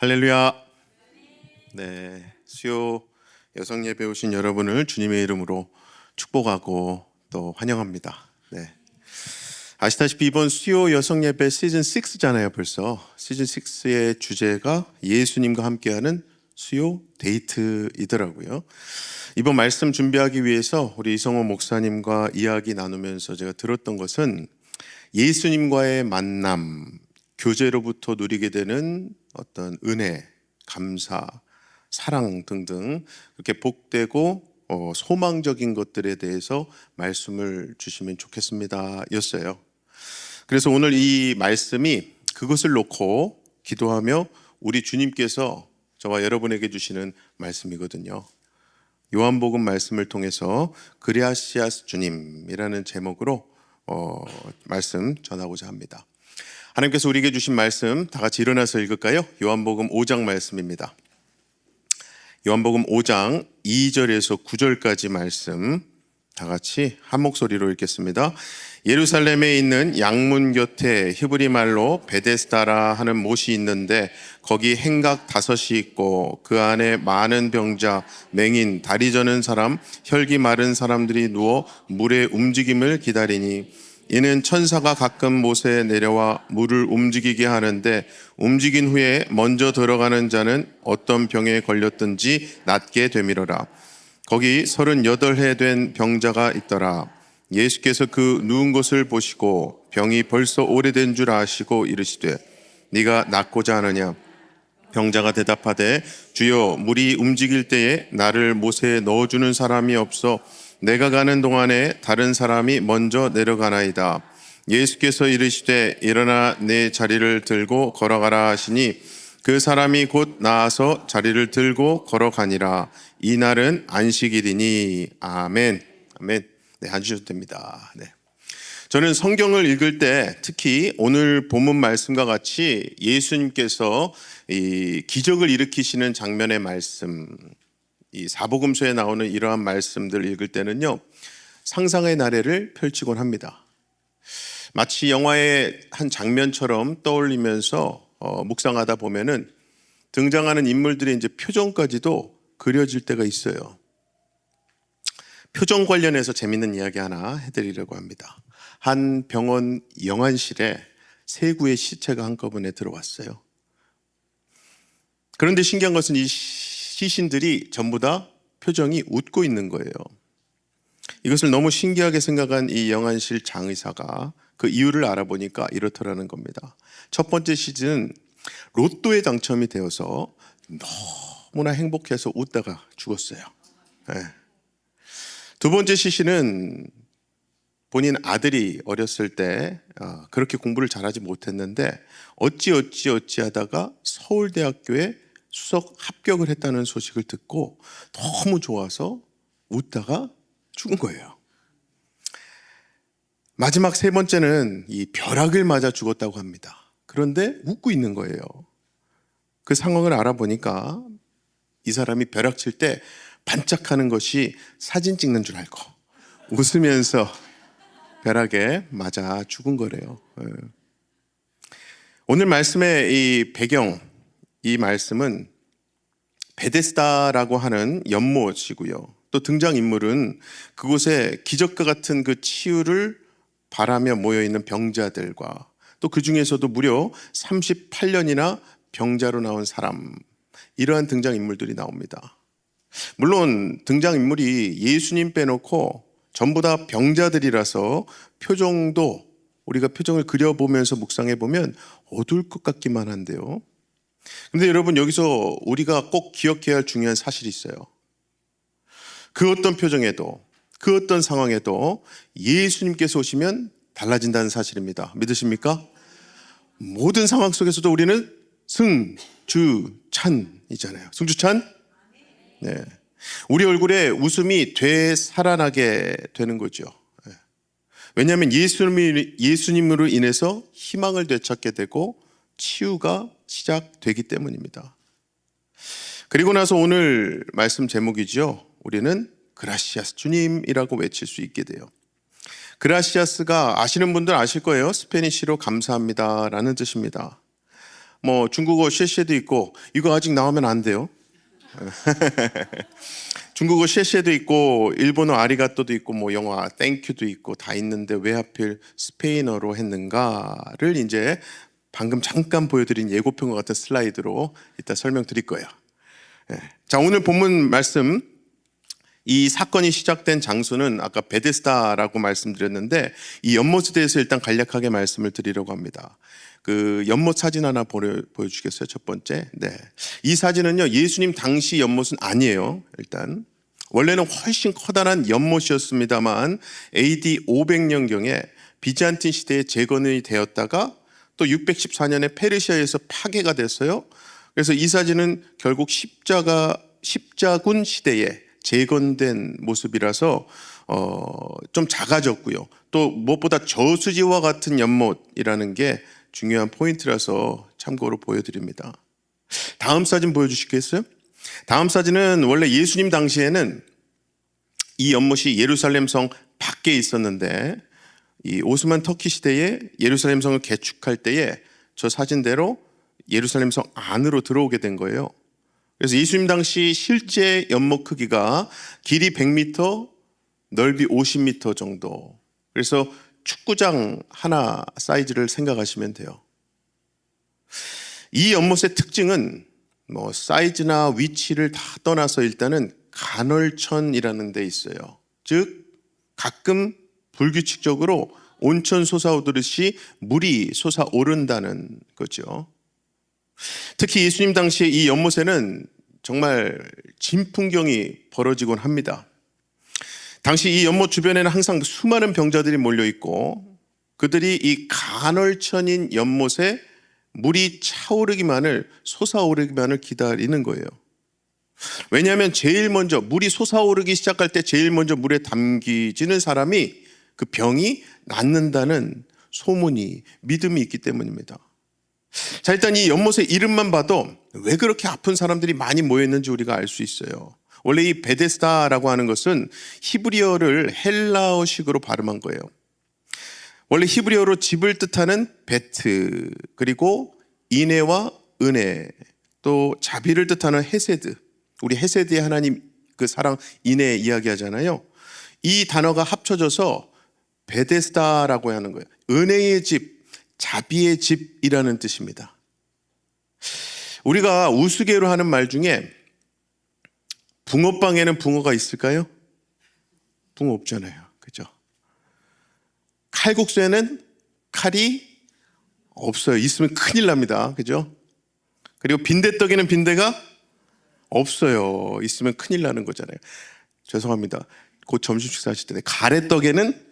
할렐루야. 네, 수요 여성 예배 오신 여러분을 주님의 이름으로 축복하고 또 환영합니다. 네, 아시다시피 이번 수요 여성 예배 시즌 6잖아요. 벌써 시즌 6의 주제가 예수님과 함께하는 수요 데이트이더라고요. 이번 말씀 준비하기 위해서 우리 이성호 목사님과 이야기 나누면서 제가 들었던 것은 예수님과의 만남, 교제로부터 누리게 되는 어떤 은혜, 감사, 사랑 등등 그렇게 복되고 소망적인 것들에 대해서 말씀을 주시면 좋겠습니다 였어요. 그래서 오늘 이 말씀이 그것을 놓고 기도하며 우리 주님께서 저와 여러분에게 주시는 말씀이거든요. 요한복음 말씀을 통해서 그라시아스 주님이라는 제목으로 말씀 전하고자 합니다. 하나님께서 우리에게 주신 말씀 다 같이 일어나서 읽을까요? 요한복음 5장 말씀입니다. 요한복음 5장 2절에서 9절까지 말씀 다 같이 한 목소리로 읽겠습니다. 예루살렘에 있는 양문 곁에 히브리 말로 베데스다라 하는 못이 있는데 거기 행각 5이 있고 그 안에 많은 병자, 맹인, 다리 저는 사람, 혈기 마른 사람들이 누워 물의 움직임을 기다리니 이는 천사가 가끔 못에 내려와 물을 움직이게 하는데 움직인 후에 먼저 들어가는 자는 어떤 병에 걸렸든지 낫게 되밀어라. 거기 38해 된 병자가 있더라. 예수께서 그 누운 것을 보시고 병이 벌써 오래된 줄 아시고 이르시되 네가 낫고자 하느냐? 병자가 대답하되 주여 물이 움직일 때에 나를 못에 넣어주는 사람이 없어 내가 가는 동안에 다른 사람이 먼저 내려가나이다. 예수께서 이르시되 일어나 내 자리를 들고 걸어가라 하시니 그 사람이 곧 나아서 자리를 들고 걸어가니라. 이 날은 안식일이니. 아멘. 아멘. 네, 앉으셔도 됩니다. 네. 저는 성경을 읽을 때 특히 오늘 본문 말씀과 같이 예수님께서 이 기적을 일으키시는 장면의 말씀, 이 사복음서에 나오는 이러한 말씀들 읽을 때는요, 상상의 나래를 펼치곤 합니다. 마치 영화의 한 장면처럼 떠올리면서 묵상하다 보면은 등장하는 인물들의 이제 표정까지도 그려질 때가 있어요. 표정 관련해서 재밌는 이야기 하나 해드리려고 합니다. 한 병원 영안실에 3구의 시체가 한꺼번에 들어왔어요. 그런데 신기한 것은 이 시신들이 전부 다 표정이 웃고 있는 거예요. 이것을 너무 신기하게 생각한 이 영안실 장의사가 그 이유를 알아보니까 이렇더라는 겁니다. 첫 번째 시신은 로또에 당첨이 되어서 너무나 행복해서 웃다가 죽었어요. 네. 두 번째 시신은 본인 아들이 어렸을 때 그렇게 공부를 잘하지 못했는데 어찌하다가 서울대학교에 수석 합격을 했다는 소식을 듣고 너무 좋아서 웃다가 죽은 거예요. 마지막 3번째는 이 벼락을 맞아 죽었다고 합니다. 그런데 웃고 있는 거예요. 그 상황을 알아보니까 이 사람이 벼락 칠 때 반짝하는 것이 사진 찍는 줄 알고 웃으면서 벼락에 맞아 죽은 거래요. 오늘 말씀의 이 배경, 이 말씀은 베데스다라고 하는 연못이고요. 또 등장인물은 그곳에 기적과 같은 그 치유를 바라며 모여있는 병자들과 또 그 중에서도 무려 38년이나 병자로 나온 사람, 이러한 등장인물들이 나옵니다. 물론 등장인물이 예수님 빼놓고 전부 다 병자들이라서 표정도 우리가 표정을 그려보면서 묵상해보면 어두울 것 같기만 한데요. 근데 여러분, 여기서 우리가 꼭 기억해야 할 중요한 사실이 있어요. 그 어떤 표정에도, 그 어떤 상황에도 예수님께서 오시면 달라진다는 사실입니다. 믿으십니까? 모든 상황 속에서도 우리는 승주찬이잖아요. 승주찬? 네. 우리 얼굴에 웃음이 되살아나게 되는 거죠. 왜냐하면 예수님으로 인해서 희망을 되찾게 되고 치유가 시작되기 때문입니다. 그리고 나서 오늘 말씀 제목이죠. 우리는 그라시아스 주님이라고 외칠 수 있게 돼요. 그라시아스가 아시는 분들 아실 거예요. 스페니쉬로 감사합니다 라는 뜻입니다. 뭐 중국어 쉐쉐도 있고, 이거 아직 나오면 안 돼요. 중국어 쉐쉐도 있고, 일본어 아리가또도 있고, 뭐 영어 땡큐도 있고 다 있는데 왜 하필 스페인어로 했는가를 이제 방금 잠깐 보여드린 예고편과 같은 슬라이드로 이따 설명드릴 거예요. 자, 오늘 본문 말씀, 이 사건이 시작된 장소는 아까 베데스다라고 말씀드렸는데, 이 연못에 대해서 일단 간략하게 말씀을 드리려고 합니다. 그 연못 사진 하나 보여주시겠어요? 첫 번째. 네. 이 사진은요, 예수님 당시 연못은 아니에요. 일단 원래는 훨씬 커다란 연못이었습니다만 AD 500년경에 비잔틴 시대에 재건이 되었다가 또 614년에 페르시아에서 파괴가 됐어요. 그래서 이 사진은 결국 십자군 시대에 재건된 모습이라서 좀 작아졌고요. 또 무엇보다 저수지와 같은 연못이라는 게 중요한 포인트라서 참고로 보여드립니다. 다음 사진 보여주시겠어요? 다음 사진은 원래 예수님 당시에는 이 연못이 예루살렘 성 밖에 있었는데, 이 오스만 터키 시대에 예루살렘 성을 개축할 때에 저 사진대로 예루살렘 성 안으로 들어오게 된 거예요. 그래서 예수님 당시 실제 연못 크기가 길이 100m, 넓이 50m 정도. 그래서 축구장 하나 사이즈를 생각하시면 돼요. 이 연못의 특징은 뭐 사이즈나 위치를 다 떠나서 일단은 간헐천이라는 데 있어요. 즉 가끔 불규칙적으로 온천 솟아오르듯이 물이 솟아오른다는 거죠. 특히 예수님 당시에 이 연못에는 정말 진풍경이 벌어지곤 합니다. 당시 이 연못 주변에는 항상 수많은 병자들이 몰려 있고, 그들이 이 간헐천인 연못에 물이 솟아오르기만을 기다리는 거예요. 왜냐하면 제일 먼저 물이 솟아오르기 시작할 때 제일 먼저 물에 담기지는 사람이 그 병이 낫는다는 소문이, 믿음이 있기 때문입니다. 자, 일단 이 연못의 이름만 봐도 왜 그렇게 아픈 사람들이 많이 모였는지 우리가 알 수 있어요. 원래 이 베데스다라고 하는 것은 히브리어를 헬라어식으로 발음한 거예요. 원래 히브리어로 집을 뜻하는 베트, 그리고 인애와 은혜, 또 자비를 뜻하는 헤세드, 우리 헤세드의 하나님 그 사랑 인애 이야기하잖아요. 이 단어가 합쳐져서 베데스다라고 하는 거예요. 은혜의 집, 자비의 집이라는 뜻입니다. 우리가 우스개로 하는 말 중에 붕어빵에는 붕어가 있을까요? 붕어 없잖아요. 그죠? 칼국수에는 칼이 없어요. 있으면 큰일 납니다. 그죠? 그리고 빈대떡에는 빈대가 없어요. 있으면 큰일 나는 거잖아요. 죄송합니다. 곧 점심 식사하실 텐데 가래떡에는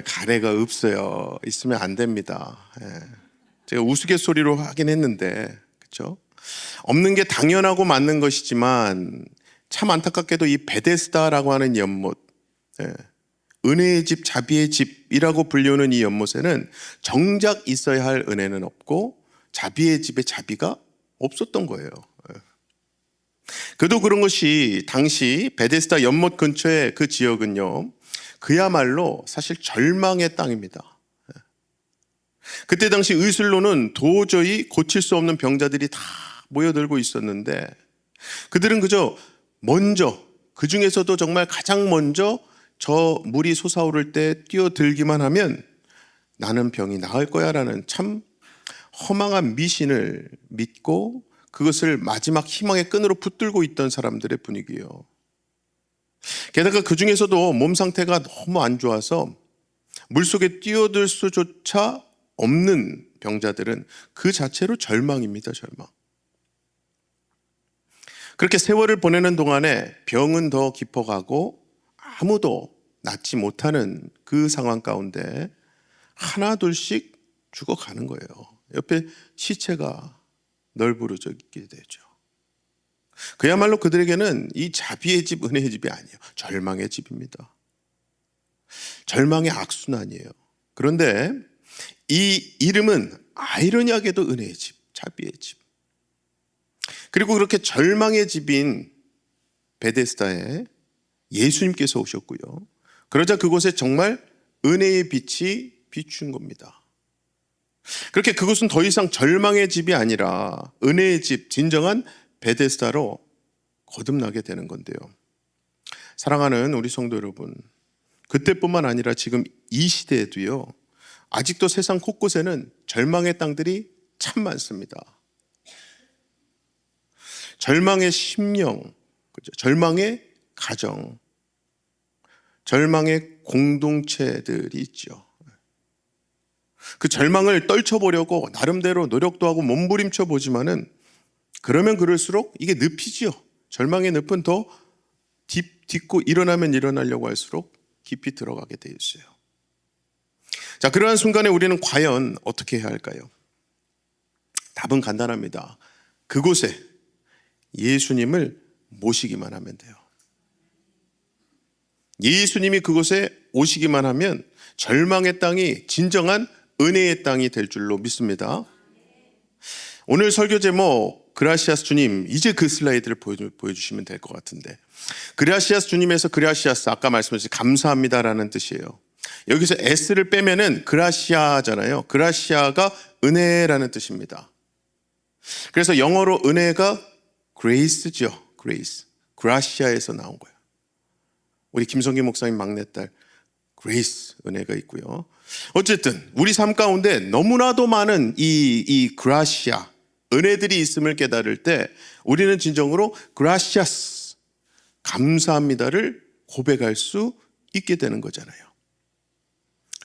가래가 없어요. 있으면 안 됩니다. 제가 우스갯소리로 하긴 했는데, 그렇죠? 없는 게 당연하고 맞는 것이지만 참 안타깝게도 이 베데스다라고 하는 연못, 은혜의 집, 자비의 집이라고 불리우는 이 연못에는 정작 있어야 할 은혜는 없고 자비의 집에 자비가 없었던 거예요. 그도 그런 것이 당시 베데스다 연못 근처의 그 지역은요, 그야말로 사실 절망의 땅입니다. 그때 당시 의술로는 도저히 고칠 수 없는 병자들이 다 모여들고 있었는데, 그들은 그저 먼저, 그 중에서도 정말 가장 먼저 저 물이 솟아오를 때 뛰어들기만 하면 나는 병이 나을 거야 라는 참 허망한 미신을 믿고 그것을 마지막 희망의 끈으로 붙들고 있던 사람들의 분위기예요. 게다가 그 중에서도 몸 상태가 너무 안 좋아서 물속에 뛰어들 수조차 없는 병자들은 그 자체로 절망입니다. 절망. 그렇게 세월을 보내는 동안에 병은 더 깊어가고 아무도 낫지 못하는 그 상황 가운데 하나 둘씩 죽어가는 거예요. 옆에 시체가 널브러져 있게 되죠. 그야말로 그들에게는 이 자비의 집, 은혜의 집이 아니에요. 절망의 집입니다. 절망의 악순환이에요. 그런데 이 이름은 아이러니하게도 은혜의 집, 자비의 집. 그리고 그렇게 절망의 집인 베데스다에 예수님께서 오셨고요. 그러자 그곳에 정말 은혜의 빛이 비춘 겁니다. 그렇게 그곳은 더 이상 절망의 집이 아니라 은혜의 집, 진정한 베데스다로 거듭나게 되는 건데요. 사랑하는 우리 성도 여러분, 그때뿐만 아니라 지금 이 시대에도요, 아직도 세상 곳곳에는 절망의 땅들이 참 많습니다. 절망의 심령, 절망의 가정, 절망의 공동체들이 있죠. 그 절망을 떨쳐보려고 나름대로 노력도 하고 몸부림쳐 보지만은 그러면 그럴수록 이게 늪이지요. 절망의 늪은 더 딛고 일어나면 일어나려고 할수록 깊이 들어가게 돼 있어요. 자, 그러한 순간에 우리는 과연 어떻게 해야 할까요? 답은 간단합니다. 그곳에 예수님을 모시기만 하면 돼요. 예수님이 그곳에 오시기만 하면 절망의 땅이 진정한 은혜의 땅이 될 줄로 믿습니다. 오늘 설교 제목 그라시아스 주님, 이제 그 슬라이드를 보여주시면 될 것 같은데, 그라시아스 주님에서 그라시아스, 아까 말씀드렸듯이 감사합니다라는 뜻이에요. 여기서 S를 빼면은 그라시아잖아요. 그라시아가 은혜라는 뜻입니다. 그래서 영어로 은혜가 grace죠. grace. 그라시아에서 나온 거예요. 우리 김성기 목사님 막내딸 grace, 은혜가 있고요. 어쨌든 우리 삶 가운데 너무나도 많은 이 그라시아, 은혜들이 있음을 깨달을 때 우리는 진정으로 gracias, 감사합니다를 고백할 수 있게 되는 거잖아요.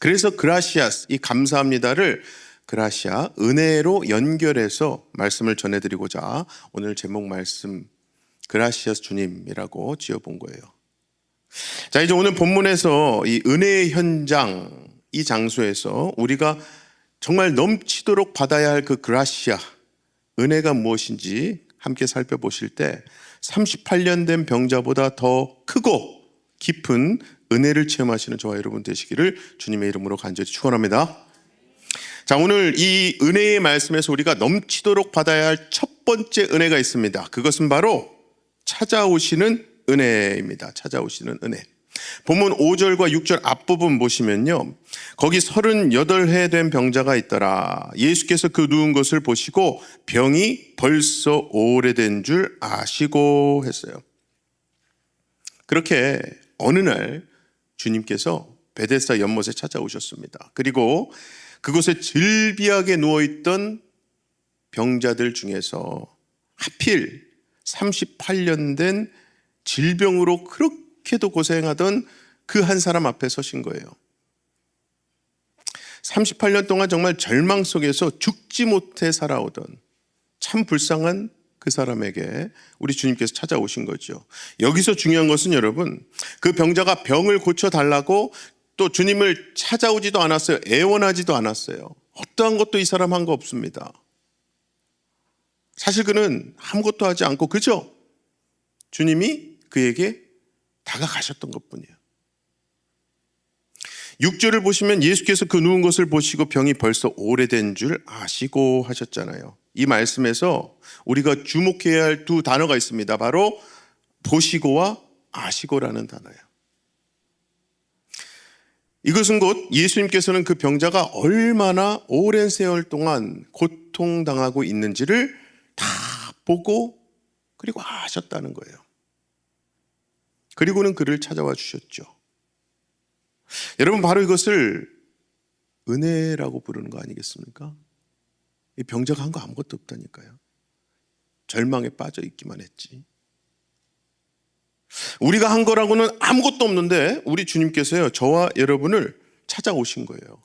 그래서 gracias, 이 감사합니다를 그라시아, 은혜로 연결해서 말씀을 전해드리고자 오늘 제목 말씀 그라시아스 주님이라고 지어본 거예요. 자, 이제 오늘 본문에서 이 은혜의 현장, 이 장소에서 우리가 정말 넘치도록 받아야 할 그 그라시아, 은혜가 무엇인지 함께 살펴보실 때 38년 된 병자보다 더 크고 깊은 은혜를 체험하시는 저와 여러분 되시기를 주님의 이름으로 간절히 축원합니다. 자, 오늘 이 은혜의 말씀에서 우리가 넘치도록 받아야 할 첫 번째 은혜가 있습니다. 그것은 바로 찾아오시는 은혜입니다. 찾아오시는 은혜. 본문 5절과 6절 앞부분 보시면요, 거기 38해 된 병자가 있더라. 예수께서 그 누운 것을 보시고 병이 벌써 오래된 줄 아시고 했어요. 그렇게 어느 날 주님께서 베데스다 연못에 찾아오셨습니다. 그리고 그곳에 질비하게 누워있던 병자들 중에서 하필 38년 된 질병으로 그렇게도 고생하던 그 한 사람 앞에 서신 거예요. 38년 동안 정말 절망 속에서 죽지 못해 살아오던 참 불쌍한 그 사람에게 우리 주님께서 찾아오신 거죠. 여기서 중요한 것은 여러분, 그 병자가 병을 고쳐달라고 또 주님을 찾아오지도 않았어요. 애원하지도 않았어요. 어떠한 것도 이 사람 한 거 없습니다. 사실 그는 아무것도 하지 않고 그저 주님이 그에게 다가가셨던 것뿐이에요. 6절을 보시면 예수께서 그 누운 것을 보시고 병이 벌써 오래된 줄 아시고 하셨잖아요. 이 말씀에서 우리가 주목해야 할 두 단어가 있습니다. 바로 보시고와 아시고라는 단어예요. 이것은 곧 예수님께서는 그 병자가 얼마나 오랜 세월 동안 고통당하고 있는지를 다 보고 그리고 아셨다는 거예요. 그리고는 그를 찾아와 주셨죠. 여러분, 바로 이것을 은혜라고 부르는 거 아니겠습니까? 이 병자가 한 거 아무것도 없다니까요. 절망에 빠져 있기만 했지. 우리가 한 거라고는 아무것도 없는데 우리 주님께서요, 저와 여러분을 찾아오신 거예요.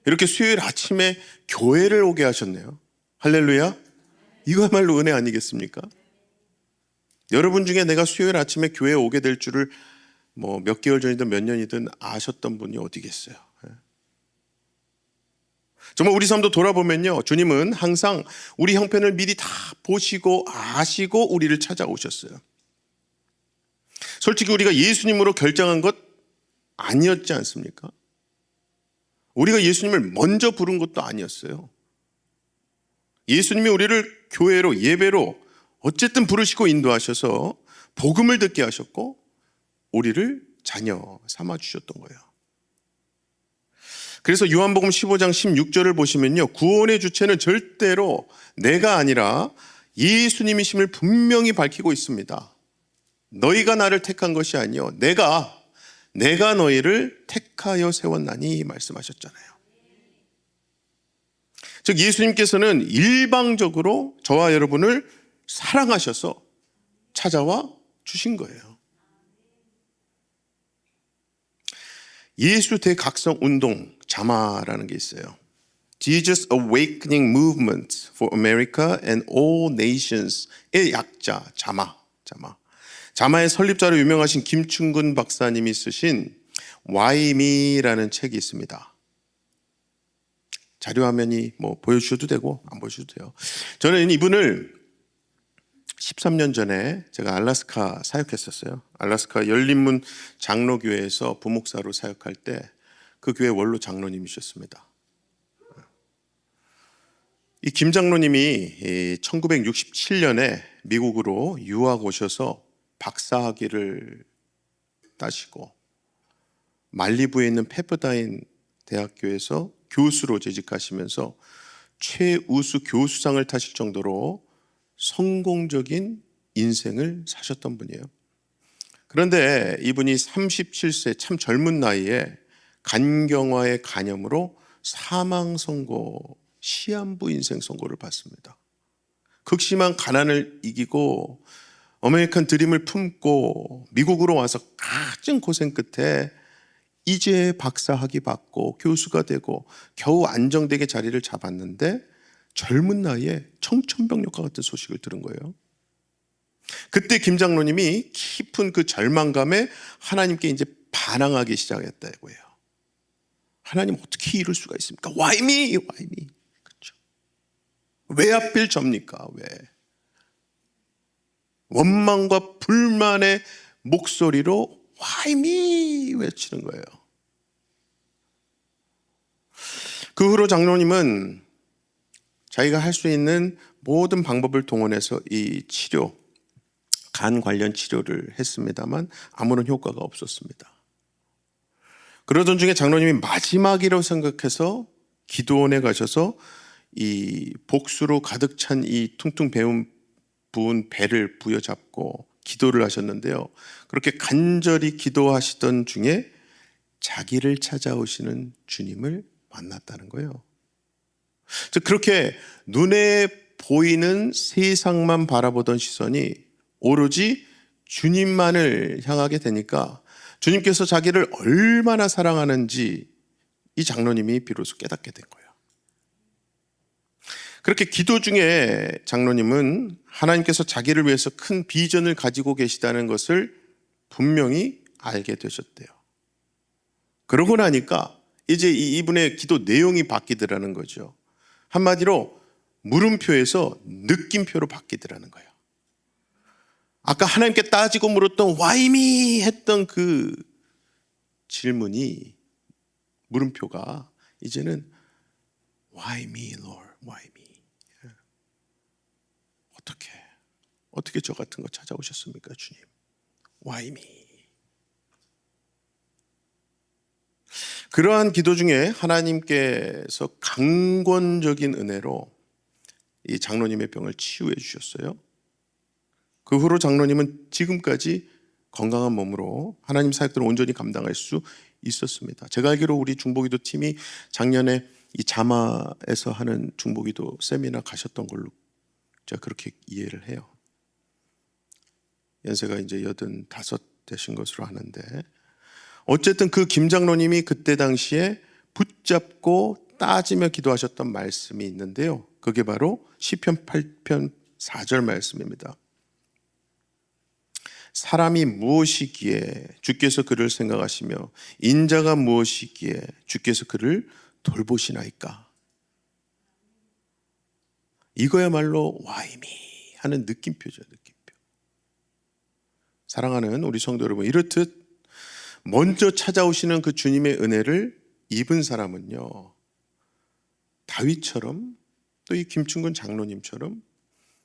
이렇게 수요일 아침에 교회를 오게 하셨네요. 할렐루야. 이거야말로 은혜 아니겠습니까? 여러분 중에 내가 수요일 아침에 교회에 오게 될 줄을 뭐 몇 개월 전이든 몇 년이든 아셨던 분이 어디 계세요? 정말 우리 삶도 돌아보면요, 주님은 항상 우리 형편을 미리 다 보시고 아시고 우리를 찾아오셨어요. 솔직히 우리가 예수님으로 결정한 것 아니었지 않습니까? 우리가 예수님을 먼저 부른 것도 아니었어요. 예수님이 우리를 교회로, 예배로 어쨌든 부르시고 인도하셔서 복음을 듣게 하셨고 우리를 자녀 삼아 주셨던 거예요. 그래서 요한복음 15장 16절을 보시면요, 구원의 주체는 절대로 내가 아니라 예수님이심을 분명히 밝히고 있습니다. 너희가 나를 택한 것이 아니요 내가 너희를 택하여 세웠나니 말씀하셨잖아요. 즉 예수님께서는 일방적으로 저와 여러분을 사랑하셔서 찾아와 주신 거예요. 예수 대각성 운동 자마라는 게 있어요. Jesus Awakening Movement for America and All Nations의 약자 자마. 자마의 설립자로 유명하신 김충근 박사님이 쓰신 Why Me라는 책이 있습니다. 자료화면이 뭐 보여주셔도 되고 안 보여주셔도 돼요. 저는 이분을 13년 전에 제가 알래스카 사역했었어요. 알래스카 열린문 장로교회에서 부목사로 사역할 때 그 교회 원로 장로님이셨습니다. 이 김 장로님이 1967년에 미국으로 유학 오셔서 박사학위를 따시고 말리부에 있는 페퍼다인 대학교에서 교수로 재직하시면서 최우수 교수상을 타실 정도로 성공적인 인생을 사셨던 분이에요. 그런데 이분이 37세 참 젊은 나이에 간경화의 간염으로 사망 선고, 시한부 인생 선고를 받습니다. 극심한 가난을 이기고 아메리칸 드림을 품고 미국으로 와서 가진 고생 끝에 이제 박사학위 받고 교수가 되고 겨우 안정되게 자리를 잡았는데 젊은 나이에 청천벽력과 같은 소식을 들은 거예요. 그때 김 장로님이 깊은 그 절망감에 하나님께 이제 반항하기 시작했다고요. 하나님 어떻게 이럴 수가 있습니까? Why me? 그렇죠. 왜 하필 접니까? 왜? 원망과 불만의 목소리로 Why me? 외치는 거예요. 그 후로 장로님은 자기가 할 수 있는 모든 방법을 동원해서 이 치료, 간 관련 치료를 했습니다만 아무런 효과가 없었습니다. 그러던 중에 장로님이 마지막이라고 생각해서 기도원에 가셔서 이 복수로 가득 찬 이 퉁퉁 부은 배를 부여잡고 기도를 하셨는데요. 그렇게 간절히 기도하시던 중에 자기를 찾아오시는 주님을 만났다는 거예요. 즉 그렇게 눈에 보이는 세상만 바라보던 시선이 오로지 주님만을 향하게 되니까 주님께서 자기를 얼마나 사랑하는지 이 장로님이 비로소 깨닫게 된 거예요. 그렇게 기도 중에 장로님은 하나님께서 자기를 위해서 큰 비전을 가지고 계시다는 것을 분명히 알게 되셨대요. 그러고 나니까 이제 이분의 기도 내용이 바뀌더라는 거죠. 한마디로 물음표에서 느낌표로 바뀌더라는 거예요. 아까 하나님께 따지고 물었던 Why me? 했던 그 질문이 물음표가 이제는 Why me, Lord? Why me? 어떻게 저 같은 거 찾아오셨습니까, 주님? Why me? 그러한 기도 중에 하나님께서 강권적인 은혜로 이 장로님의 병을 치유해 주셨어요. 그 후로 장로님은 지금까지 건강한 몸으로 하나님 사역들을 온전히 감당할 수 있었습니다. 제가 알기로 우리 중보기도 팀이 작년에 이 자마에서 하는 중보기도 세미나 가셨던 걸로 제가 그렇게 이해를 해요. 연세가 이제 85 되신 것으로 아는데 어쨌든 그 김 장로님이 그때 당시에 붙잡고 따지며 기도하셨던 말씀이 있는데요. 그게 바로 시편 8편 4절 말씀입니다. 사람이 무엇이기에 주께서 그를 생각하시며 인자가 무엇이기에 주께서 그를 돌보시나이까. 이거야말로 Why me? 하는 느낌표죠. 느낌표. 사랑하는 우리 성도 여러분, 이렇듯 먼저 찾아오시는 그 주님의 은혜를 입은 사람은요, 다윗처럼 또 이 김충근 장로님처럼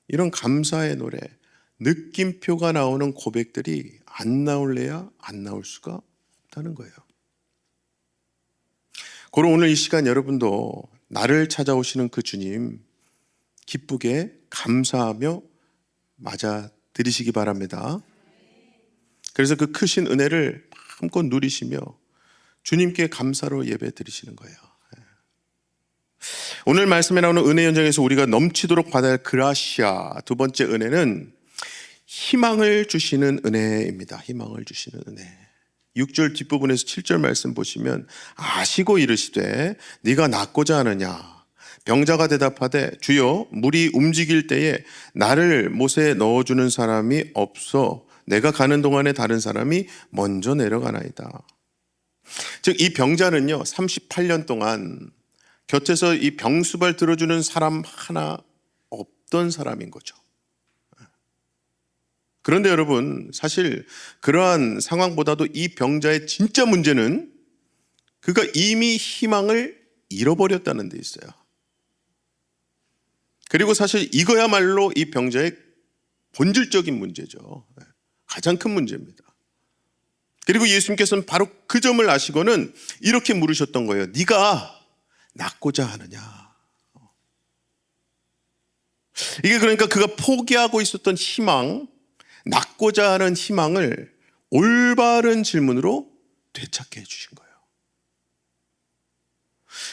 이런 감사의 노래, 느낌표가 나오는 고백들이 안 나올래야 안 나올 수가 없다는 거예요. 그럼 오늘 이 시간 여러분도 나를 찾아오시는 그 주님 기쁘게 감사하며 맞아 드리시기 바랍니다. 그래서 그 크신 은혜를 마음껏 누리시며 주님께 감사로 예배 드리시는 거예요. 오늘 말씀에 나오는 은혜 현장에서 우리가 넘치도록 받아야 할 그라시아, 두 번째 은혜는 희망을 주시는 은혜입니다. 희망을 주시는 은혜. 6절 뒷부분에서 7절 말씀 보시면 아시고 이르시되 네가 낫고자 하느냐. 병자가 대답하되 주여 물이 움직일 때에 나를 못에 넣어주는 사람이 없어 내가 가는 동안에 다른 사람이 먼저 내려가나이다. 즉 이 병자는요 38년 동안 곁에서 이 병수발 들어주는 사람 하나 없던 사람인 거죠. 그런데 여러분 사실 그러한 상황보다도 이 병자의 진짜 문제는 그가 이미 희망을 잃어버렸다는 데 있어요. 그리고 사실 이거야말로 이 병자의 본질적인 문제죠. 가장 큰 문제입니다. 그리고 예수님께서는 바로 그 점을 아시고는 이렇게 물으셨던 거예요. 네가 낫고자 하느냐. 이게 그러니까 그가 포기하고 있었던 희망, 낫고자 하는 희망을 올바른 질문으로 되찾게 해주신 거예요.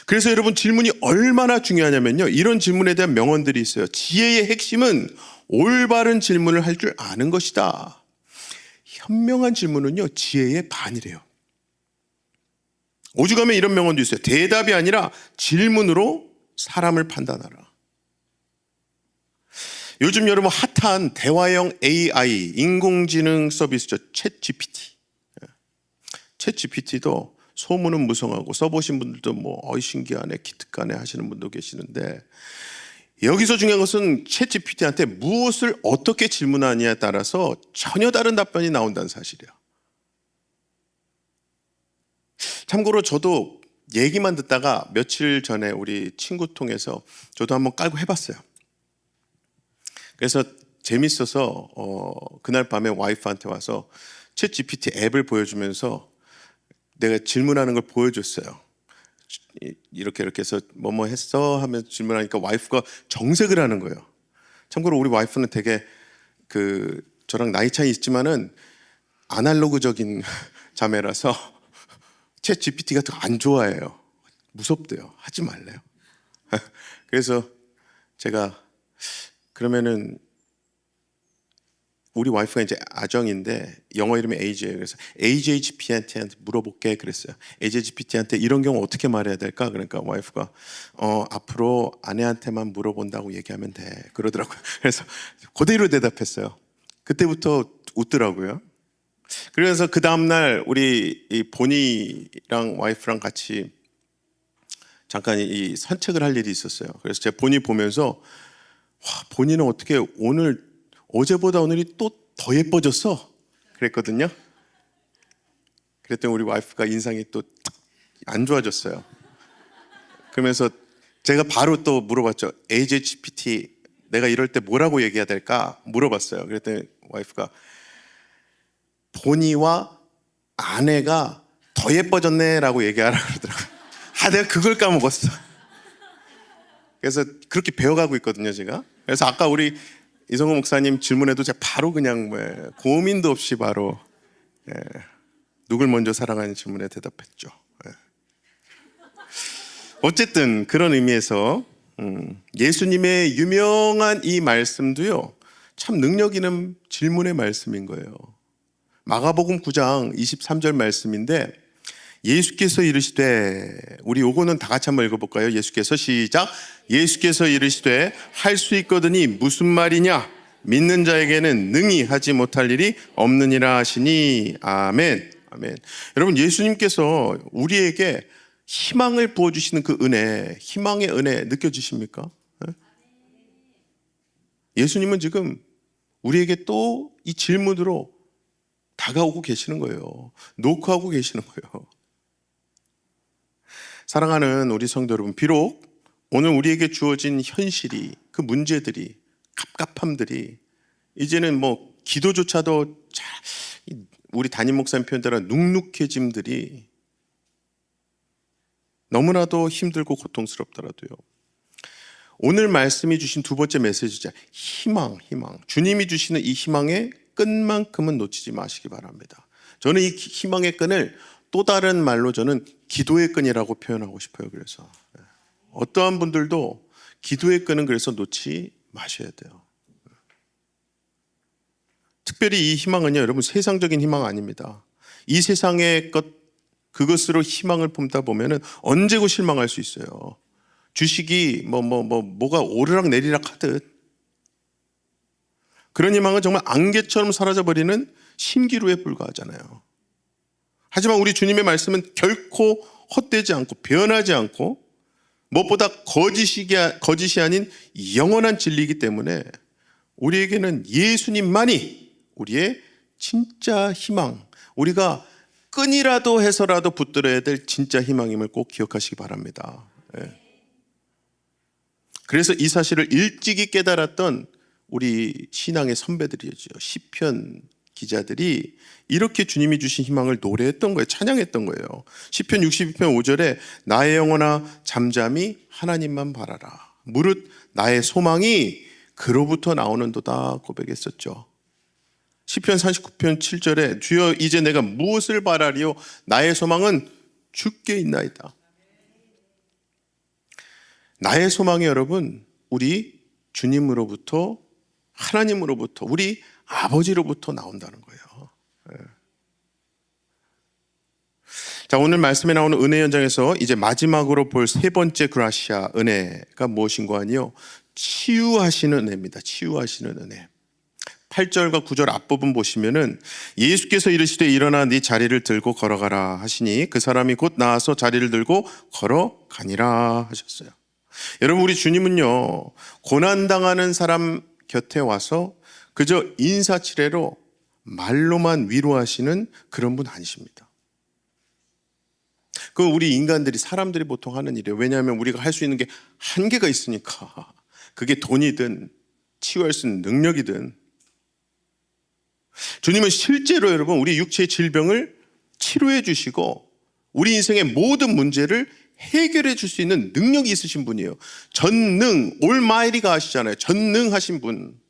그래서 여러분 질문이 얼마나 중요하냐면요, 이런 질문에 대한 명언들이 있어요. 지혜의 핵심은 올바른 질문을 할 줄 아는 것이다. 현명한 질문은요 지혜의 반이래요. 오죽하면 이런 명언도 있어요. 대답이 아니라 질문으로 사람을 판단하라. 요즘 여러분 핫한 대화형 AI 인공지능 서비스죠. 챗 GPT. 챗 GPT도 소문은 무성하고 써보신 분들도 뭐 신기하네 기특하네 하시는 분도 계시는데, 여기서 중요한 것은 챗 GPT한테 무엇을 어떻게 질문하느냐에 따라서 전혀 다른 답변이 나온다는 사실이에요. 참고로 저도 얘기만 듣다가 며칠 전에 우리 친구 통해서 저도 한번 깔고 해봤어요. 그래서 재밌어서 그날 밤에 와이프한테 와서 챗 GPT 앱을 보여주면서 내가 질문하는 걸 보여줬어요. 이렇게 해서 뭐뭐 했어 하면서 질문하니까 와이프가 정색을 하는 거예요. 참고로 우리 와이프는 되게 저랑 나이 차이 있지만은 아날로그적인 자매라서 챗 GPT 같은 거 안 좋아해요. 무섭대요. 하지 말래요. 그래서 제가 그러면은 우리 와이프가 이제 아정인데 영어 이름이 AJ예요. 그래서 AJGPT한테 물어볼게 그랬어요. AJGPT한테 이런 경우 어떻게 말해야 될까? 그러니까 와이프가 앞으로 아내한테만 물어본다고 얘기하면 돼 그러더라고요. 그래서 그대로 대답했어요. 그때부터 웃더라고요. 그래서 그 다음날 우리 이 보니랑 와이프랑 같이 잠깐 이 산책을 할 일이 있었어요. 그래서 제가 보니 보면서 보니는 어떻게 어제보다 오늘이 또 더 예뻐졌어 그랬거든요. 그랬더니 우리 와이프가 인상이 또 안 좋아졌어요. 그러면서 제가 바로 또 물어봤죠. AJGPT 내가 이럴 때 뭐라고 얘기해야 될까 물어봤어요. 그랬더니 와이프가 보니와 아내가 더 예뻐졌네 라고 얘기하라 그러더라고요. 내가 그걸 까먹었어. 그래서 그렇게 배워가고 있거든요 제가. 그래서 아까 우리 이성호 목사님 질문에도 제가 바로 그냥 고민도 없이 바로 누굴 먼저 사랑하는 질문에 대답했죠. 어쨌든 그런 의미에서 예수님의 유명한 이 말씀도요 참 능력 있는 질문의 말씀인 거예요. 마가복음 9장 23절 말씀인데 예수께서 이르시되, 우리 요거는 다 같이 한번 읽어볼까요? 예수께서 시작. 예수께서 이르시되 할 수 있거든이 무슨 말이냐? 믿는 자에게는 능히 하지 못할 일이 없느니라 하시니. 아멘. 아멘. 여러분 예수님께서 우리에게 희망을 부어주시는 그 은혜, 희망의 은혜 느껴지십니까? 예수님은 지금 우리에게 또 이 질문으로 다가오고 계시는 거예요. 노크하고 계시는 거예요. 사랑하는 우리 성도 여러분, 비록 오늘 우리에게 주어진 현실이, 그 문제들이, 갑갑함들이 이제는 기도조차도 우리 담임 목사님 표현대로 눅눅해짐들이 너무나도 힘들고 고통스럽더라도요, 오늘 말씀이 주신 두 번째 메시지자 희망. 주님이 주시는 이 희망의 끈만큼은 놓치지 마시기 바랍니다. 저는 이 희망의 끈을 또 다른 말로 저는 기도의 끈이라고 표현하고 싶어요. 그래서 어떠한 분들도 기도의 끈은 그래서 놓지 마셔야 돼요. 특별히 이 희망은요, 여러분, 세상적인 희망 아닙니다. 이 세상의 그것으로 희망을 품다 보면은 언제고 실망할 수 있어요. 주식이 뭐가 오르락 내리락 하듯 그런 희망은 정말 안개처럼 사라져버리는 신기루에 불과하잖아요. 하지만 우리 주님의 말씀은 결코 헛되지 않고 변하지 않고 무엇보다 거짓이 아닌 영원한 진리이기 때문에 우리에게는 예수님만이 우리의 진짜 희망, 우리가 끈이라도 해서라도 붙들어야 될 진짜 희망임을 꼭 기억하시기 바랍니다. 그래서 이 사실을 일찍이 깨달았던 우리 신앙의 선배들이죠. 시편 기자들이 이렇게 주님이 주신 희망을 노래했던 거예요. 찬양했던 거예요. 시편 62편 5절에 나의 영혼아 잠잠히 하나님만 바라라. 무릇 나의 소망이 그로부터 나오는도다 고백했었죠. 시편 49편 7절에 주여 이제 내가 무엇을 바라리요 나의 소망은 주께 있나이다. 나의 소망이 여러분 우리 주님으로부터, 하나님으로부터, 우리 아버지로부터 나온다는 거예요. 자, 오늘 말씀에 나오는 은혜 현장에서 이제 마지막으로 볼 세 번째 그라시아 은혜가 무엇인가 하니요, 치유하시는 은혜입니다. 치유하시는 은혜. 8절과 9절 앞부분 보시면은 예수께서 이르시되 일어나 네 자리를 들고 걸어가라 하시니 그 사람이 곧 나와서 자리를 들고 걸어가니라 하셨어요. 여러분, 우리 주님은요, 고난당하는 사람 곁에 와서 그저 인사치레로 말로만 위로하시는 그런 분 아니십니다. 그 우리 인간들이, 사람들이 보통 하는 일이에요. 왜냐하면 우리가 할 수 있는 게 한계가 있으니까. 그게 돈이든 치유할 수 있는 능력이든. 주님은 실제로 여러분 우리 육체의 질병을 치료해 주시고 우리 인생의 모든 문제를 해결해 줄 수 있는 능력이 있으신 분이에요. 전능, 올마이리가 하시잖아요. 전능하신 분.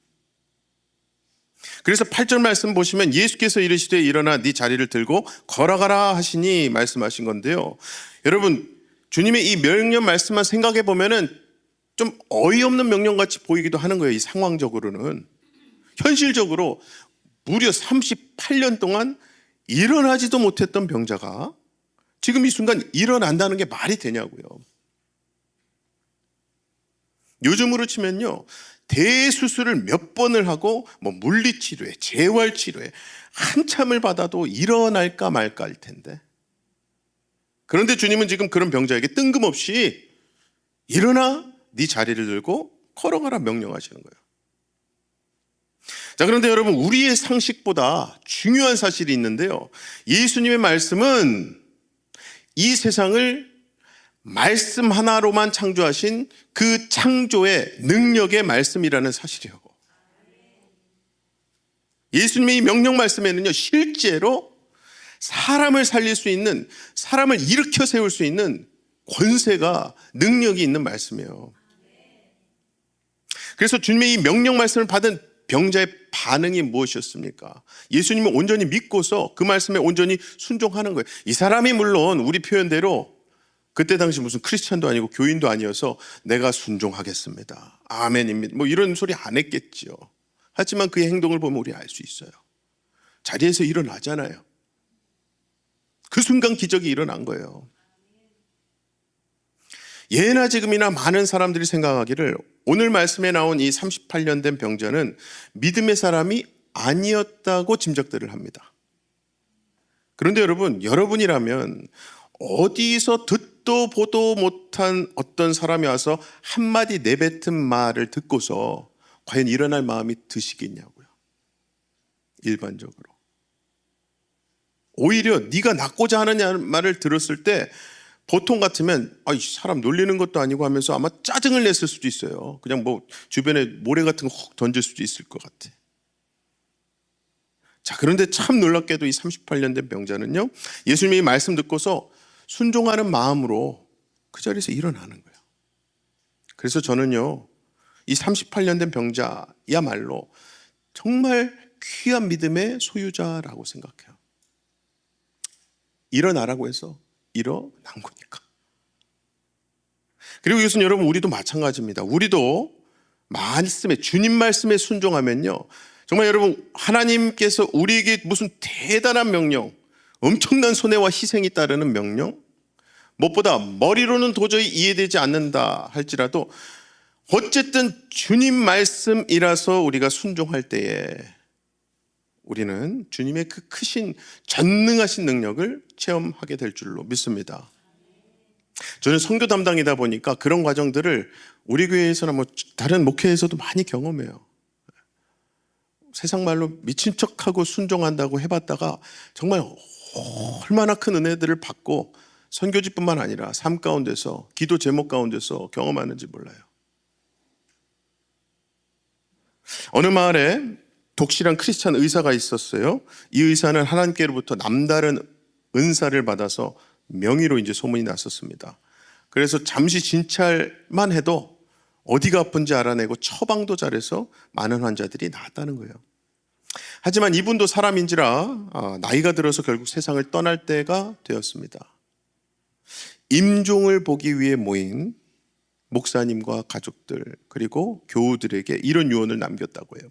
그래서 8절 말씀 보시면 예수께서 이르시되 일어나 네 자리를 들고 걸어가라 하시니 말씀하신 건데요. 여러분, 주님의 이 명령 말씀만 생각해 보면은 좀 어이없는 명령같이 보이기도 하는 거예요. 이 상황적으로는. 현실적으로 무려 38년 동안 일어나지도 못했던 병자가 지금 이 순간 일어난다는 게 말이 되냐고요. 요즘으로 치면요, 대수술을 몇 번을 하고 물리치료에, 재활치료에 한참을 받아도 일어날까 말까 할 텐데, 그런데 주님은 지금 그런 병자에게 뜬금없이 일어나 네 자리를 들고 걸어가라 명령하시는 거예요. 자, 그런데 여러분, 우리의 상식보다 중요한 사실이 있는데요, 예수님의 말씀은 이 세상을 말씀 하나로만 창조하신 그 창조의 능력의 말씀이라는 사실이에요. 예수님의 이 명령 말씀에는요, 실제로 사람을 살릴 수 있는, 사람을 일으켜 세울 수 있는 권세가, 능력이 있는 말씀이에요. 그래서 주님의 이 명령 말씀을 받은 병자의 반응이 무엇이었습니까? 예수님은 온전히 믿고서 그 말씀에 온전히 순종하는 거예요. 이 사람이 물론 우리 표현대로 그때 당시 무슨 크리스찬도 아니고 교인도 아니어서 내가 순종하겠습니다, 아멘입니다, 이런 소리 안 했겠지요. 하지만 그의 행동을 보면 우리 알 수 있어요. 자리에서 일어나잖아요. 그 순간 기적이 일어난 거예요. 예나 지금이나 많은 사람들이 생각하기를 오늘 말씀에 나온 이 38년 된 병자는 믿음의 사람이 아니었다고 짐작들을 합니다. 그런데 여러분이라면 어디서 듣도 보도 못한 어떤 사람이 와서 한마디 내뱉은 말을 듣고서 과연 일어날 마음이 드시겠냐고요. 일반적으로. 오히려 네가 낫고자 하는 말을 들었을 때 보통 같으면 이 사람 놀리는 것도 아니고 하면서 아마 짜증을 냈을 수도 있어요. 그냥 주변에 모래 같은 거 훅 던질 수도 있을 것 같아. 자, 그런데 참 놀랍게도 이 38년 된 병자는요, 예수님이 말씀 듣고서 순종하는 마음으로 자리에서 일어나는 거예요. 그래서 저는요, 이 38년 된 병자야말로 정말 귀한 믿음의 소유자라고 생각해요. 일어나라고 해서 일어난 거니까. 그리고 이것은 여러분, 우리도 마찬가지입니다. 우리도 말씀에, 주님 말씀에 순종하면요, 정말 여러분, 하나님께서 우리에게 무슨 대단한 명령, 엄청난 손해와 희생이 따르는 명령, 무엇보다 머리로는 도저히 이해되지 않는다 할지라도 어쨌든 주님 말씀이라서 우리가 순종할 때에 우리는 주님의 그 크신 전능하신 능력을 체험하게 될 줄로 믿습니다. 저는 선교 담당이다 보니까 그런 과정들을 우리 교회에서나 뭐 다른 목회에서도 많이 경험해요. 세상 말로 미친 척하고 순종한다고 해봤다가 정말 얼마나 큰 은혜들을 받고 선교지뿐만 아니라 삶 가운데서, 기도 제목 가운데서 경험하는지 몰라요. 어느 마을에 독실한 크리스찬 의사가 있었어요. 이 의사는 하나님께로부터 남다른 은사를 받아서 명의로 이제 소문이 났었습니다. 그래서 잠시 진찰만 해도 어디가 아픈지 알아내고 처방도 잘해서 많은 환자들이 나았다는 거예요. 하지만 이분도 사람인지라 나이가 들어서 결국 세상을 떠날 때가 되었습니다. 임종을 보기 위해 모인 목사님과 가족들 그리고 교우들에게 이런 유언을 남겼다고 해요.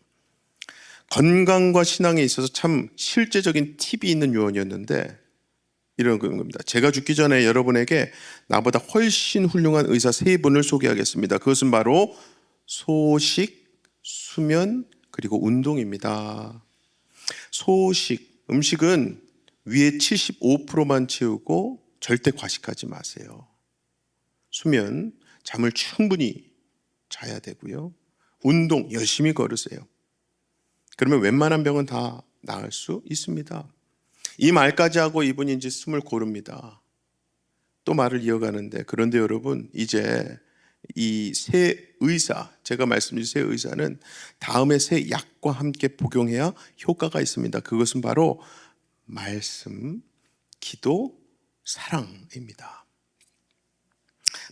건강과 신앙에 있어서 참 실제적인 팁이 있는 유언이었는데 이런 겁니다. 제가 죽기 전에 여러분에게 나보다 훨씬 훌륭한 의사 3분을 소개하겠습니다. 그것은 바로 소식, 수면, 그리고 운동입니다. 소식, 음식은 위에 75%만 채우고 절대 과식하지 마세요. 수면, 잠을 충분히 자야 되고요. 운동, 열심히 걸으세요. 그러면 웬만한 병은 다 나을 수 있습니다. 이 말까지 하고 이분이 이제 숨을 고릅니다. 또 말을 이어가는데, 그런데 여러분, 이제 이 새 의사, 제가 말씀드린 새 의사는 다음에 새 약과 함께 복용해야 효과가 있습니다. 그것은 바로 말씀, 기도, 사랑입니다.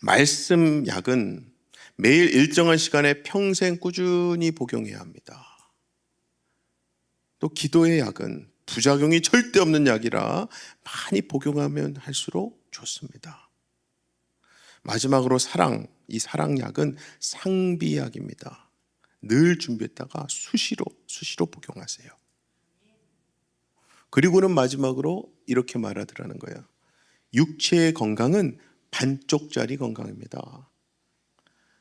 말씀 약은 매일 일정한 시간에 평생 꾸준히 복용해야 합니다. 또 기도의 약은 부작용이 절대 없는 약이라 많이 복용하면 할수록 좋습니다. 마지막으로 사랑, 이 사랑약은 상비약입니다. 늘 준비했다가 수시로 복용하세요. 그리고는 마지막으로 이렇게 말하더라는 거예요. 육체의 건강은 반쪽짜리 건강입니다.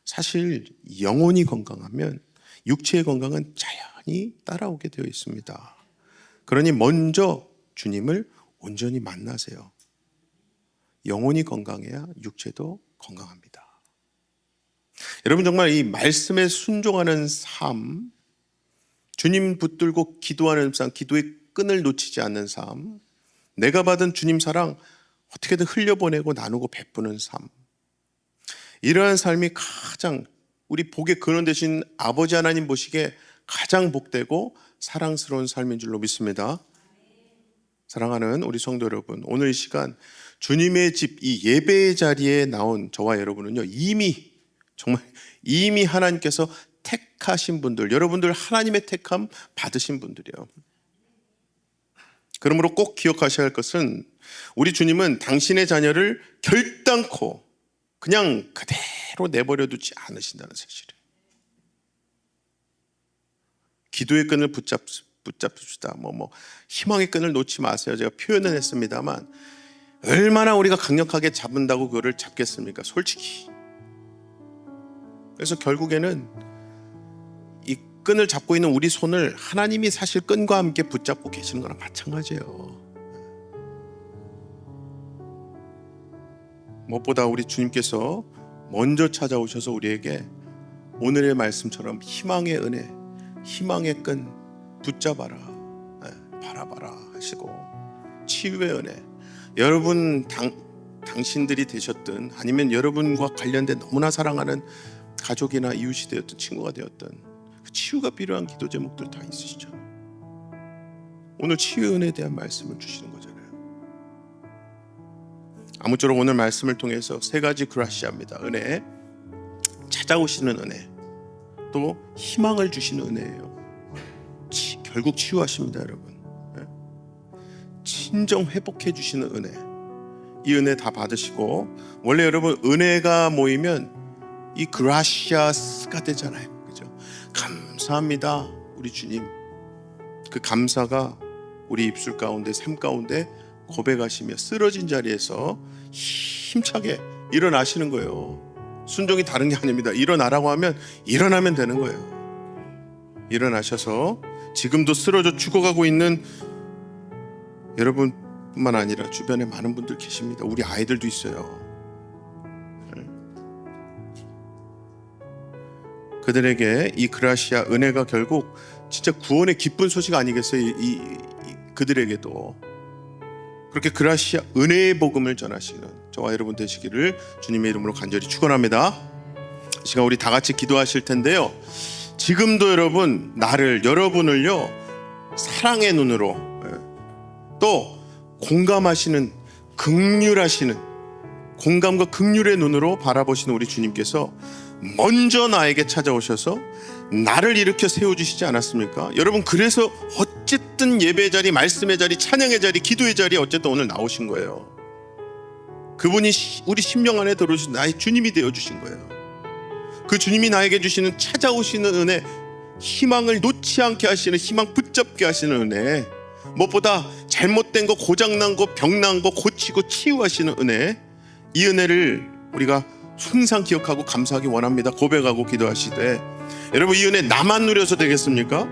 사실 영혼이 건강하면 육체의 건강은 자연히 따라오게 되어 있습니다. 그러니 먼저 주님을 온전히 만나세요. 영혼이 건강해야 육체도 건강합니다. 여러분, 정말 이 말씀에 순종하는 삶, 주님 붙들고 기도하는 삶, 기도의 끈을 놓치지 않는 삶, 내가 받은 주님 사랑 어떻게든 흘려보내고 나누고 베푸는 삶, 이러한 삶이 가장 우리 복의 근원 되신 아버지 하나님 보시기에 가장 복되고 사랑스러운 삶인 줄로 믿습니다. 사랑하는 우리 성도 여러분, 오늘 이 시간 주님의 집, 이 예배의 자리에 나온 저와 여러분은요, 이미 하나님께서 택하신 분들, 여러분들 하나님의 택함 받으신 분들이에요. 그러므로 꼭 기억하셔야 할 것은 우리 주님은 당신의 자녀를 결단코 그냥 그대로 내버려 두지 않으신다는 사실이에요. 기도의 끈을 붙잡읍시다. 희망의 끈을 놓지 마세요. 제가 표현은 했습니다만 얼마나 우리가 강력하게 잡는다고 그거를 잡겠습니까? 솔직히. 그래서 결국에는 이 끈을 잡고 있는 우리 손을 하나님이 사실 끈과 함께 붙잡고 계시는 거랑 마찬가지예요. 무엇보다 우리 주님께서 먼저 찾아오셔서 우리에게 오늘의 말씀처럼 희망의 은혜, 희망의 끈 붙잡아라, 바라봐라 하시고, 치유의 은혜, 여러분 당신들이 되셨든 아니면 여러분과 관련된 너무나 사랑하는 가족이나 이웃이 되었든 친구가 되었든 그 치유가 필요한 기도 제목들 다 있으시죠. 오늘 치유의 은혜에 대한 말씀을 주시는 거잖아요. 아무쪼록 오늘 말씀을 통해서 세 가지 그라시아입니다. 은혜, 찾아오시는 은혜, 또 희망을 주시는 은혜예요. 결국 치유하십니다, 여러분. 진정 회복해 주시는 은혜, 이 은혜 다 받으시고, 원래 여러분 은혜가 모이면 이 그라시아스가 되잖아요, 그죠? 감사합니다, 우리 주님. 그 감사가 우리 입술 가운데, 삶 가운데 고백하시며 쓰러진 자리에서 힘차게 일어나시는 거예요. 순종이 다른 게 아닙니다. 일어나라고 하면 일어나면 되는 거예요. 일어나셔서 지금도 쓰러져 죽어가고 있는 여러분뿐만 아니라 주변에 많은 분들 계십니다. 우리 아이들도 있어요. 그들에게 이 그라시아, 은혜가 결국 진짜 구원의 기쁜 소식 아니겠어요? 그들에게도 그렇게 그라시아, 은혜의 복음을 전하시는 저와 여러분 되시기를 주님의 이름으로 간절히 축원합니다. 이 시간 우리 다 같이 기도하실 텐데요, 지금도 여러분, 여러분을요 사랑의 눈으로, 또 공감하시는, 긍휼하시는, 공감과 긍휼의 눈으로 바라보시는 우리 주님께서 먼저 나에게 찾아오셔서 나를 일으켜 세워주시지 않았습니까? 여러분, 그래서 어쨌든 예배의 자리, 말씀의 자리, 찬양의 자리, 기도의 자리에 어쨌든 오늘 나오신 거예요. 그분이 우리 심령 안에 들어오신 나의 주님이 되어주신 거예요. 그 주님이 나에게 주시는, 찾아오시는 은혜, 희망을 놓지 않게 하시는, 희망 붙잡게 하시는 은혜, 무엇보다 잘못된 거, 고장난 거, 병난 거 고치고 치유하시는 은혜, 이 은혜를 우리가 항상 기억하고 감사하기 원합니다. 고백하고 기도하시되, 여러분, 이 은혜 나만 누려서 되겠습니까?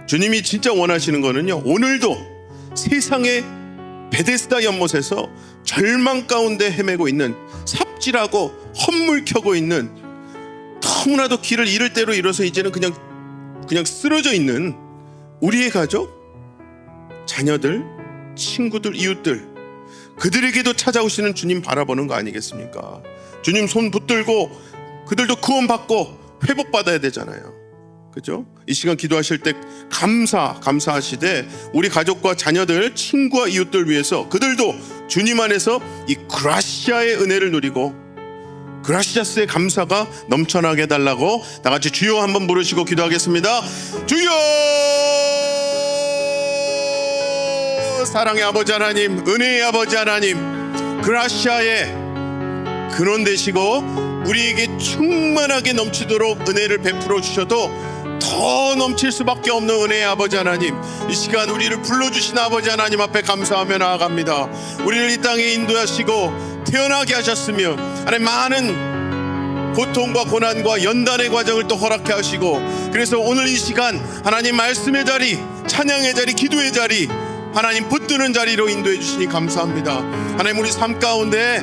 주님이 진짜 원하시는 거는요, 오늘도 세상의 베데스다 연못에서 절망 가운데 헤매고 있는, 삽질하고 헛물켜고 있는, 너무나도 길을 잃을 대로 잃어서 이제는 그냥 쓰러져 있는 우리의 가족, 자녀들, 친구들, 이웃들, 그들에게도 찾아오시는 주님 바라보는 거 아니겠습니까? 주님 손 붙들고 그들도 구원받고 회복받아야 되잖아요, 그죠? 이 시간 기도하실 때 감사하시되, 우리 가족과 자녀들, 친구와 이웃들 위해서 그들도 주님 안에서 이 그라시아의 은혜를 누리고 그라시아스의 감사가 넘쳐나게 해달라고 다 같이 주여 한번 부르시고 기도하겠습니다. 주여! 사랑의 아버지 하나님, 은혜의 아버지 하나님, 그라시아의 근원 되시고 우리에게 충만하게 넘치도록 은혜를 베풀어 주셔도 더 넘칠 수밖에 없는 은혜의 아버지 하나님, 이 시간 우리를 불러주신 아버지 하나님 앞에 감사하며 나아갑니다. 우리를 이 땅에 인도하시고 태어나게 하셨으며, 하나님 많은 고통과 고난과 연단의 과정을 또 허락해 하시고, 그래서 오늘 이 시간 하나님 말씀의 자리, 찬양의 자리, 기도의 자리, 하나님 붙드는 자리로 인도해 주시니 감사합니다. 하나님, 우리 삶 가운데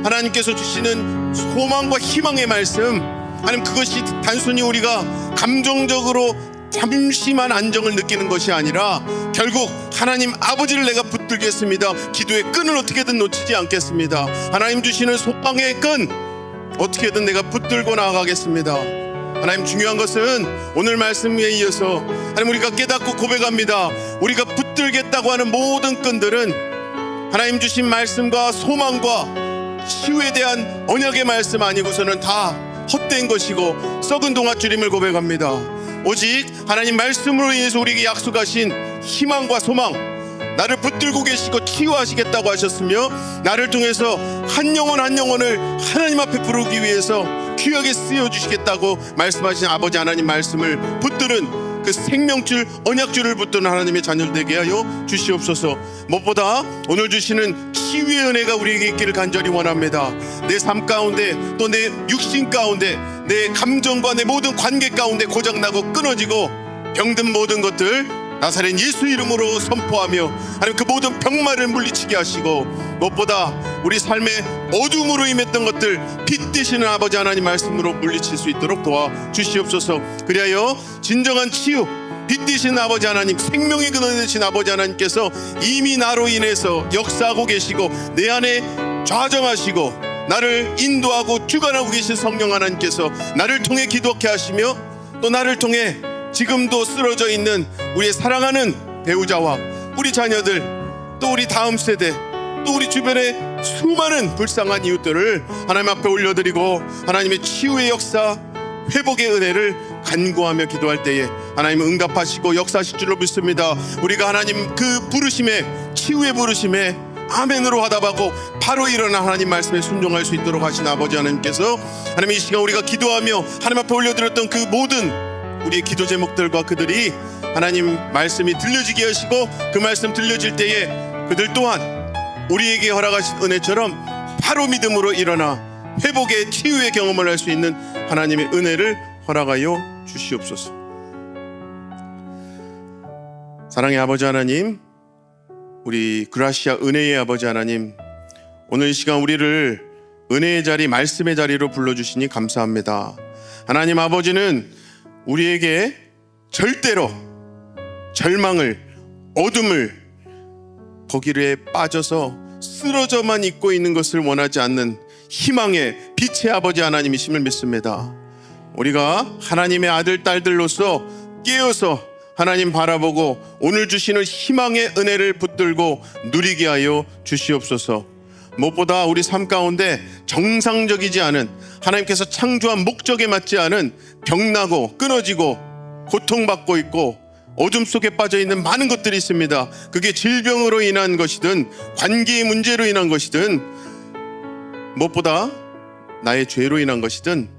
하나님께서 주시는 소망과 희망의 말씀, 하나님, 그것이 단순히 우리가 감정적으로 잠시만 안정을 느끼는 것이 아니라 결국 하나님 아버지를 내가 붙들겠습니다. 기도의 끈을 어떻게든 놓치지 않겠습니다. 하나님 주시는 소망의 끈 어떻게든 내가 붙들고 나아가겠습니다. 하나님, 중요한 것은 오늘 말씀에 이어서 하나님 우리가 깨닫고 고백합니다. 우리가 붙들겠다고 하는 모든 끈들은 하나님 주신 말씀과 소망과 치유에 대한 언약의 말씀 아니고서는 다 헛된 것이고 썩은 동아줄임을 고백합니다. 오직 하나님 말씀으로 인해서 우리에게 약속하신 희망과 소망, 나를 붙들고 계시고 치유하시겠다고 하셨으며, 나를 통해서 한 영혼 한 영혼을 하나님 앞에 부르기 위해서 귀하게 쓰여주시겠다고 말씀하신 아버지 하나님 말씀을 붙드는 그 생명줄, 언약줄을 붙드는 하나님의 자녀들 되게 하여 주시옵소서. 무엇보다 오늘 주시는 치유의 은혜가 우리에게 있기를 간절히 원합니다. 내 삶 가운데, 또 내 육신 가운데, 내 감정과 내 모든 관계 가운데 고장나고 끊어지고 병든 모든 것들 나사렛 예수 이름으로 선포하며 하나님 그 모든 병마를 물리치게 하시고, 무엇보다 우리 삶의 어둠으로 임했던 것들 빛 되시는 아버지 하나님 말씀으로 물리칠 수 있도록 도와주시옵소서. 그리하여 진정한 치유, 빛 되시는 아버지 하나님, 생명의 근원 되신 아버지 하나님께서 이미 나로 인해서 역사하고 계시고 내 안에 좌정하시고 나를 인도하고 주관하고 계신 성령 하나님께서 나를 통해 기도하게 하시며, 또 나를 통해 지금도 쓰러져 있는 우리의 사랑하는 배우자와 우리 자녀들, 또 우리 다음 세대, 또 우리 주변에 수많은 불쌍한 이웃들을 하나님 앞에 올려드리고 하나님의 치유의 역사, 회복의 은혜를 간구하며 기도할 때에 하나님은 응답하시고 역사하실 줄로 믿습니다. 우리가 하나님 그 부르심에, 치유의 부르심에 아멘으로 화답하고 바로 일어나 하나님 말씀에 순종할 수 있도록 하신 아버지 하나님께서 하나님 이 시간 우리가 기도하며 하나님 앞에 올려드렸던 그 모든 우리의 기도 제목들과 그들이 하나님 말씀이 들려지게 하시고 그 말씀 들려질 때에 그들 또한 우리에게 허락하신 은혜처럼 바로 믿음으로 일어나 회복의 치유의 경험을 할 수 있는 하나님의 은혜를 허락하여 주시옵소서. 사랑의 아버지 하나님, 우리 그라시아 은혜의 아버지 하나님, 오늘 이 시간 우리를 은혜의 자리, 말씀의 자리로 불러주시니 감사합니다. 하나님 아버지는 우리에게 절대로 절망을, 어둠을 거기에 빠져서 쓰러져만 있고 있는 것을 원하지 않는 희망의 빛의 아버지 하나님이심을 믿습니다. 우리가 하나님의 아들, 딸들로서 깨어서 하나님 바라보고 오늘 주시는 희망의 은혜를 붙들고 누리게 하여 주시옵소서. 무엇보다 우리 삶 가운데 정상적이지 않은, 하나님께서 창조한 목적에 맞지 않은 병나고 끊어지고 고통받고 있고 어둠 속에 빠져있는 많은 것들이 있습니다. 그게 질병으로 인한 것이든 관계의 문제로 인한 것이든 무엇보다 나의 죄로 인한 것이든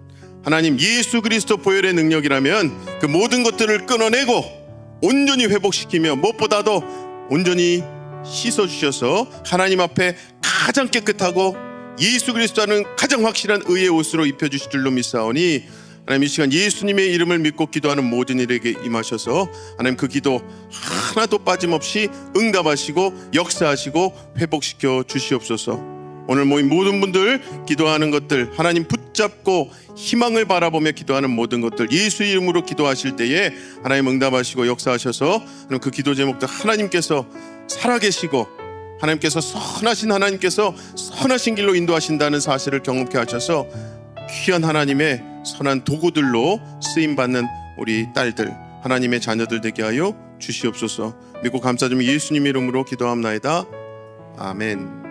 하나님 예수 그리스도 보혈의 능력이라면 그 모든 것들을 끊어내고 온전히 회복시키며 무엇보다도 온전히 씻어주셔서 하나님 앞에 가장 깨끗하고 예수 그리스도는 가장 확실한 의의 옷으로 입혀주실 줄로 믿사오니 하나님 이 시간 예수님의 이름을 믿고 기도하는 모든 이에게 임하셔서 하나님 그 기도 하나도 빠짐없이 응답하시고 역사하시고 회복시켜 주시옵소서. 오늘 모인 모든 분들 기도하는 것들 하나님 붙잡고 희망을 바라보며 기도하는 모든 것들 예수 이름으로 기도하실 때에 하나님 응답하시고 역사하셔서 하나님 그 기도 제목들 하나님께서 살아계시고 하나님께서 선하신 하나님께서 선하신 길로 인도하신다는 사실을 경험케 하셔서 귀한 하나님의 선한 도구들로 쓰임받는 우리 딸들 하나님의 자녀들 되게 하여 주시옵소서. 믿고 감사드리며 예수님 이름으로 기도합나이다. 아멘.